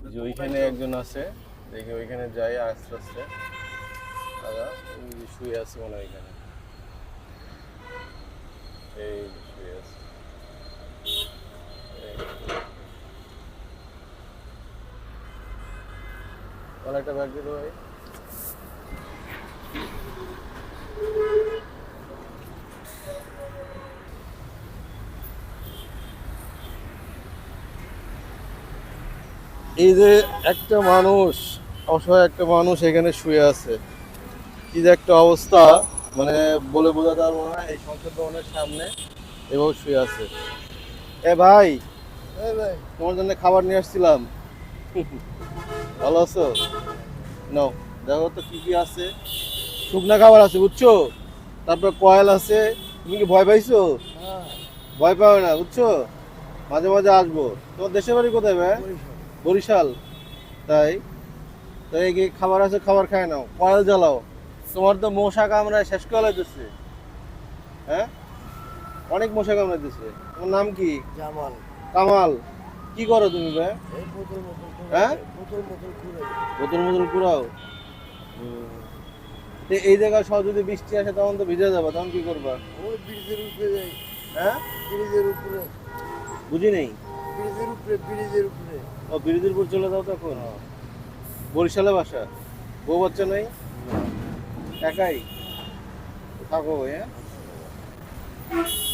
যে ওইখানে একজন আছে, দেখি ওইখানে যাই আস্তে আস্তে। দাদা ওই যে শুয়ে আছে মনে হয় এখানে, এই যে শুয়ে আছে। তাহলে একটা ব্যাগ দিল ভাই। এই যে একটা মানুষ, অসহায় একটা মানুষ এখানে শুয়ে আছে, কি যে একটা অবস্থা, মানে বলে বোঝাতে পারবো না। এই সংসদ ভবনের সামনে এভাবে শুয়ে আছে। এ ভাই, এই ভাই, তোমার জন্য খাবার নিয়ে আসছিলাম। ভালো আছো? নাও, দেখো তো কি কি আছে। শুকনা খাবার আছে বুঝছো, তারপর কয়েল আছে। তুমি কি ভয় পাইছো? হ্যাঁ, ভয় পাও না বুঝছো, মাঝে মাঝে আসবো। তোমার দেশের বাড়ি কোথায় ভাই? বরিশাল। বরিশাল। তাই? তাই কি খাবার আছে, খাবার খায় নাও, কয়েল জ্বালাও। তোমার তো মশা কামড়ায় শেষ করে লাইতেছে। হ্যাঁ, অনেক মশা কামড়াইতেছে। তোমার নাম কি? জামাল। কামাল। কি করো তুমি ভাই? এই বোতল মতল করে, হ্যাঁ, বোতল মতল করে। বোতল মোতল কুড়াও। তো এই জায়গায় সব যদি বৃষ্টি আসে তখন তো ভিজে যাবে, তখন কি করবা? ওই ব্রিজের উপরে যাই, হ্যাঁ, ব্রিজের উপরে, বুঝি নেই। ব্রিজের উপরে, ব্রিজের উপরে। ও বিরোধীরপুর চলে যাও তখন। হ্যাঁ। বরিশালে বাসা, বউ বাচ্চা নাই? না, একাই থাকো ভাই, হ্যাঁ। আচ্ছা।